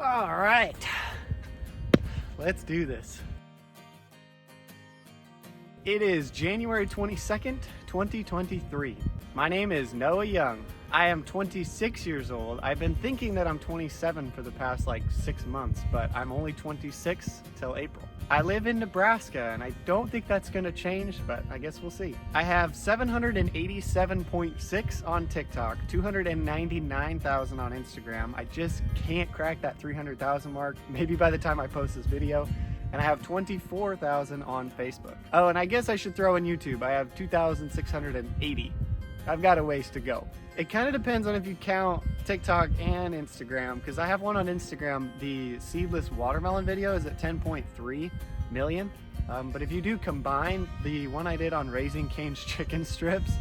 All right, let's do this. It is January 22nd, 2023. My name is Noah Young. I am 26 years old. I've been thinking that I'm 27 for the past like 6 months, but I'm only 26 till April. I live in Nebraska, and I don't think that's gonna change, but I guess we'll see. I have 787.6 on TikTok, 299,000 on Instagram. I just can't crack that 300,000 mark, maybe by the time I post this video. And I have 24,000 on Facebook. Oh, and I guess I should throw in YouTube. I have 2,680. I've got a ways to go. It kind of depends on if you count TikTok and Instagram, because I have one on Instagram. The seedless watermelon video is at 10.3 million. But if you do combine, the one I did on Raising Cane's chicken strips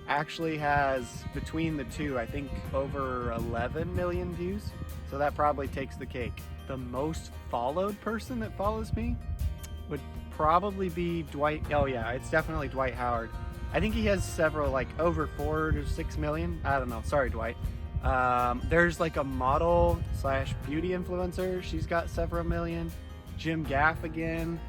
actually has, between the two, I think over 11 million views. So that probably takes the cake. The most followed person that follows me would probably be Dwight. Oh yeah, it's definitely Dwight Howard. I think he has several, like over 4 to 6 million. I don't know. Sorry, Dwight. There's like a model / beauty influencer. She's got several million. Jim Gaffigan.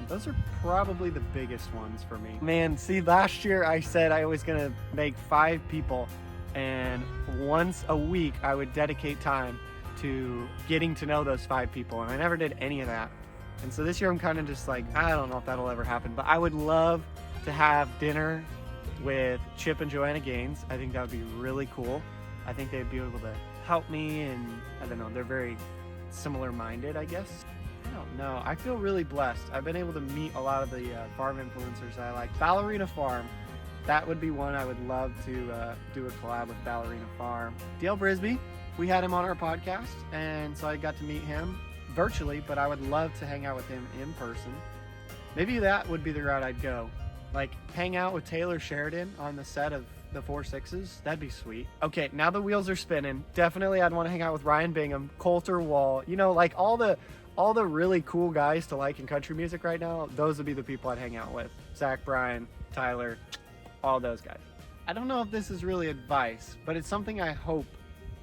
Those are probably the biggest ones for me. Man, see, last year I said I was gonna make 5 people, and once a week I would dedicate time to getting to know those 5 people, and I never did any of that. And so this year I'm kind of just like, I don't know if that'll ever happen, but I would love to have dinner with Chip and Joanna Gaines. I think that would be really cool. I think they'd be able to help me, and I don't know, they're very similar minded, I guess. I don't know. I feel really blessed. I've been able to meet a lot of the farm influencers I like. Ballerina Farm, that would be one I would love to do a collab with. Ballerina Farm. Dale Brisby, we had him on our podcast, and so I got to meet him virtually, but I would love to hang out with him in person. Maybe that would be the route I'd go. Like, hang out with Taylor Sheridan on the set of the 4-6s. That'd be sweet. Okay, now the wheels are spinning. Definitely I'd want to hang out with Ryan Bingham, Coulter Wall, you know, like all the really cool guys to like in country music right now. Those would be the people I'd hang out with. Zach Bryan, Tyler, all those guys. I don't know if this is really advice, but it's something I hope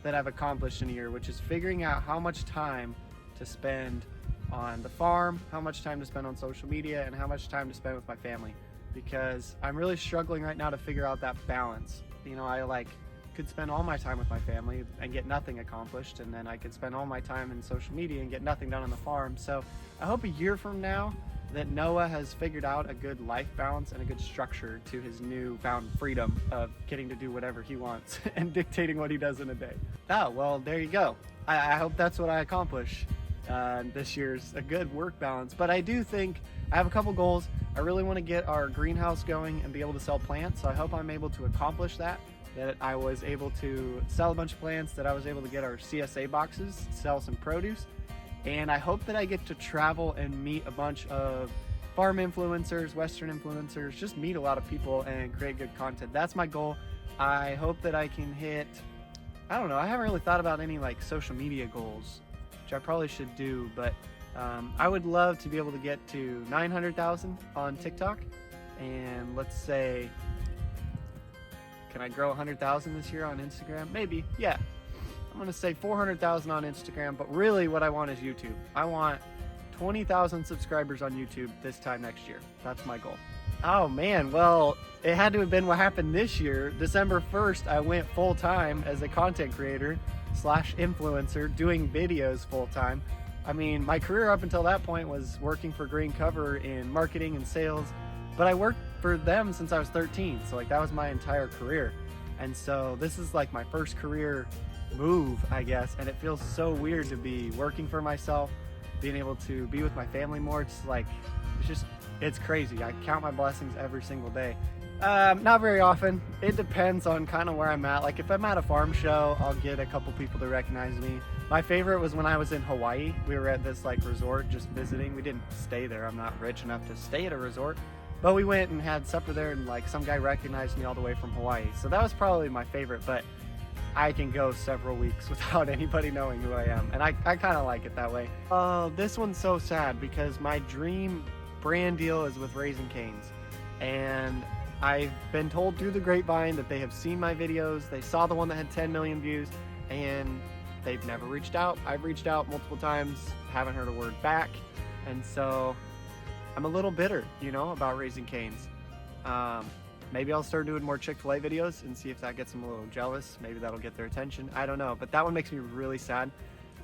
that I've accomplished in a year, which is figuring out how much time to spend on the farm, how much time to spend on social media, and how much time to spend with my family. Because I'm really struggling right now to figure out that balance. You know, I could spend all my time with my family and get nothing accomplished, and then I could spend all my time in social media and get nothing done on the farm. So I hope a year from now that Noah has figured out a good life balance and a good structure to his newfound freedom of getting to do whatever he wants and dictating what he does in a day. Oh, well, there you go. I hope that's what I accomplish. This year's a good work balance. But I do think I have a couple goals. I really want to get our greenhouse going and be able to sell plants. So I hope I'm able to accomplish that I was able to sell a bunch of plants, that I was able to get our CSA boxes, sell some produce. And I hope that I get to travel and meet a bunch of farm influencers, Western influencers, just meet a lot of people and create good content. That's my goal. I hope that I can hit, I don't know, I haven't really thought about any like social media goals, which I probably should do, but I would love to be able to get to 900,000 on TikTok, and let's say, can I grow 100,000 this year on Instagram? Maybe, yeah. I'm gonna say 400,000 on Instagram, but really what I want is YouTube. I want 20,000 subscribers on YouTube this time next year. That's my goal. Oh man, well, it had to have been what happened this year. December 1st, I went full time as a content creator / influencer, doing videos full time. I mean, my career up until that point was working for Green Cover in marketing and sales, but I worked for them since I was 13. So like that was my entire career. And so this is like my first career move, I guess. And it feels so weird to be working for myself, being able to be with my family more. It's crazy. I count my blessings every single day. Not very often. It depends on kind of where I'm at. Like if I'm at a farm show, I'll get a couple people to recognize me. My favorite was when I was in Hawaii. We were at this like resort just visiting. We didn't stay there. I'm not rich enough to stay at a resort, but we went and had supper there, and like some guy recognized me all the way from Hawaii. So that was probably my favorite, but I can go several weeks without anybody knowing who I am, and I kind of like it that way. This one's so sad because my dream brand deal is with Raising Cane's, and I've been told through the grapevine that they have seen my videos. They saw the one that had 10 million views, and they've never reached out. I've reached out multiple times, haven't heard a word back. And so I'm a little bitter, you know, about Raising Cane's. Maybe I'll start doing more Chick-fil-A videos and see if that gets them a little jealous. Maybe that'll get their attention. I don't know, but that one makes me really sad.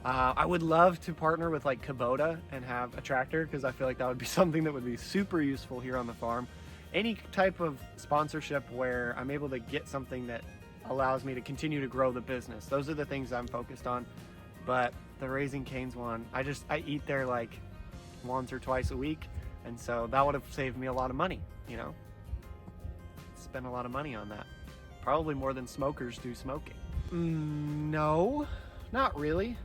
I would love to partner with like Kubota and have a tractor, because I feel like that would be something that would be super useful here on the farm. Any type of sponsorship where I'm able to get something that allows me to continue to grow the business. Those are the things I'm focused on. But the Raising Cane's one, I eat there like once or twice a week. And so that would have saved me a lot of money, you know? Spend a lot of money on that. Probably more than smokers do smoking. No, not really.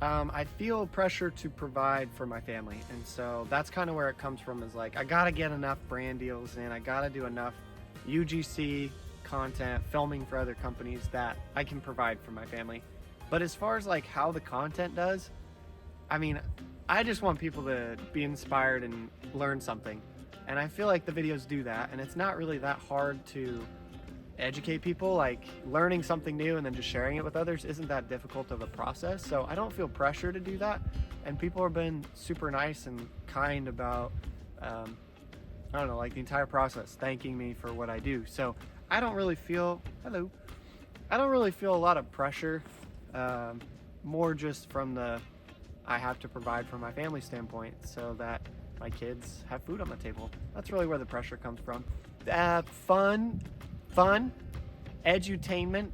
I feel pressure to provide for my family, and so that's kind of where it comes from, is like I gotta get enough brand deals in, I gotta do enough UGC content, filming for other companies, that I can provide for my family. But as far as like how the content does, I mean, I just want people to be inspired and learn something, and I feel like the videos do that, and it's not really that hard to educate people. Like learning something new and then just sharing it with others isn't that difficult of a process, so I don't feel pressure to do that. And people have been super nice and kind about I don't know, like the entire process, thanking me for what I do. So I don't really feel I don't really feel a lot of pressure, more just from the I have to provide for my family standpoint so that my kids have food on the table. That's really where the pressure comes from. Fun, edutainment,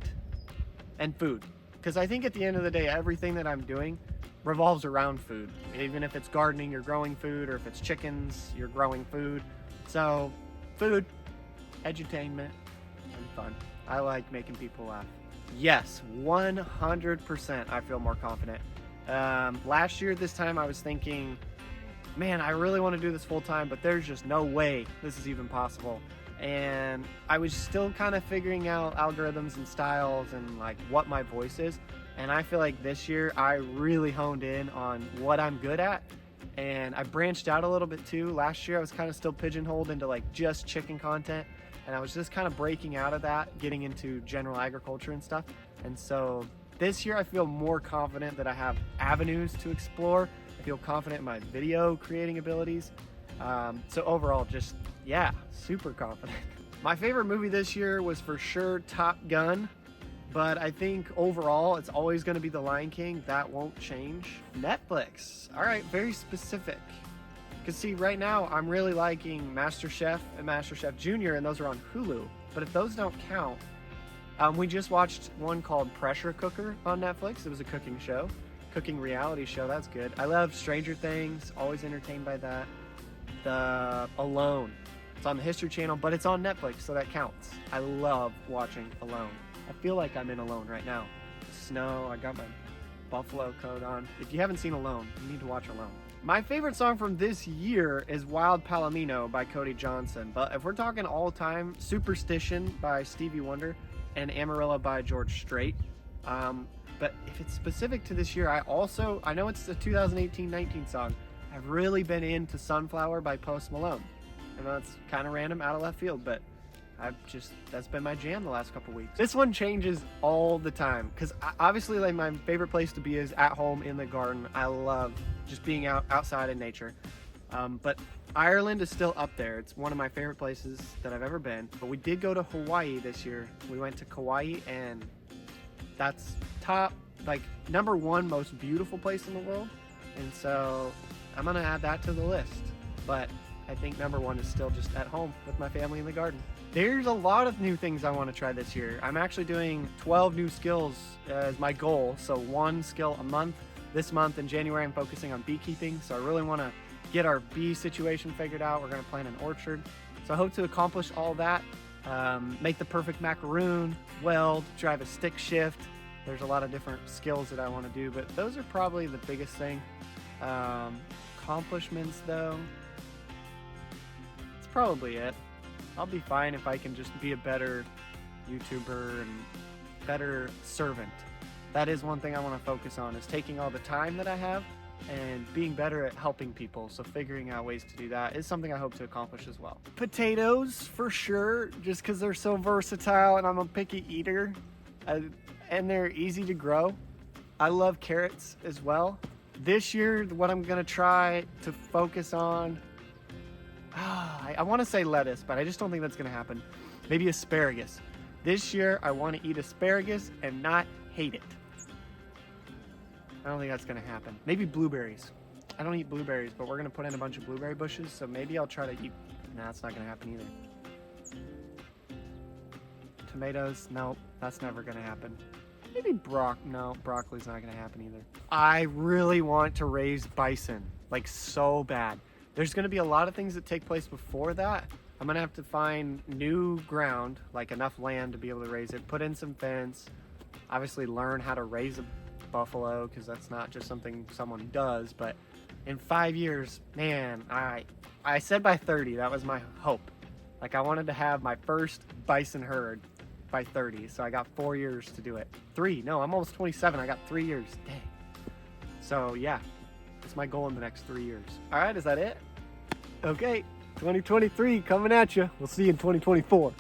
and food. Because I think at the end of the day, everything that I'm doing revolves around food. Even if it's gardening, you're growing food, or if it's chickens, you're growing food. So, food, edutainment, and fun. I like making people laugh. Yes, 100% I feel more confident. Last year, this time, I was thinking, man, I really want to do this full time, but there's just no way this is even possible. And I was still kind of figuring out algorithms and styles and like what my voice is. And I feel like this year I really honed in on what I'm good at, and I branched out a little bit too. Last year I was kind of still pigeonholed into like just chicken content, and I was just kind of breaking out of that, getting into general agriculture and stuff. And so this year I feel more confident that I have avenues to explore. I feel confident in my video creating abilities. So overall, just, yeah, super confident. My favorite movie this year was for sure Top Gun, but I think overall it's always going to be The Lion King. That won't change. Netflix. All right, very specific. Because see, right now I'm really liking MasterChef and MasterChef Junior, and those are on Hulu. But if those don't count, we just watched one called Pressure Cooker on Netflix. It was a cooking show, cooking reality show. That's good. I love Stranger Things, always entertained by that. The Alone, it's on the History Channel, but it's on Netflix, so that counts. I love watching Alone. I feel like I'm in Alone right now. The snow, I got my buffalo coat on. If you haven't seen Alone, you need to watch Alone. My favorite song from this year is Wild Palomino by Cody Johnson, but if we're talking all time, Superstition by Stevie Wonder and Amarillo by George Strait. But if it's specific to this year, I know it's a 2018-19 song. I've really been into Sunflower by Post Malone. I know it's kind of random, out of left field, but that's been my jam the last couple weeks. This one changes all the time, because obviously like my favorite place to be is at home in the garden. I love just being outside in nature. But Ireland is still up there. It's one of my favorite places that I've ever been. But we did go to Hawaii this year. We went to Kauai, and that's top, like number one most beautiful place in the world. And so I'm gonna add that to the list. But I think number one is still just at home with my family in the garden. There's a lot of new things I want to try this year. I'm actually doing 12 new skills as my goal. So one skill a month. This month in January, I'm focusing on beekeeping. So I really want to get our bee situation figured out. We're going to plant an orchard. So I hope to accomplish all that. Make the perfect macaroon, weld, drive a stick shift. There's a lot of different skills that I want to do, but those are probably the biggest thing. Accomplishments though, it's probably it. I'll be fine if I can just be a better YouTuber and better servant. That is one thing I want to focus on, is taking all the time that I have and being better at helping people. So figuring out ways to do that is something I hope to accomplish as well. Potatoes for sure, just because they're so versatile and I'm a picky eater, and they're easy to grow. I love carrots as well. This year, what I'm gonna try to focus on, I want to say lettuce, but I just don't think that's gonna happen. Maybe asparagus. This year, I want to eat asparagus and not hate it. I don't think that's gonna happen. Maybe blueberries. I don't eat blueberries, but we're gonna put in a bunch of blueberry bushes, so maybe I'll try to eat. Nah, that's not gonna happen either. Tomatoes, no, that's never gonna happen. Maybe no, broccoli's not gonna happen either. I really want to raise bison, like so bad. There's gonna be a lot of things that take place before that. I'm gonna have to find new ground, like enough land to be able to raise it, put in some fence, obviously learn how to raise a buffalo, because that's not just something someone does. But in 5 years, man, I said by 30, that was my hope. Like I wanted to have my first bison herd by 30, so I got 4 years to do it. 3, no, I'm almost 27, I got 3 years, dang. So yeah, that's my goal in the next 3 years. All right, is that it? Okay, 2023 coming at you. We'll see you in 2024.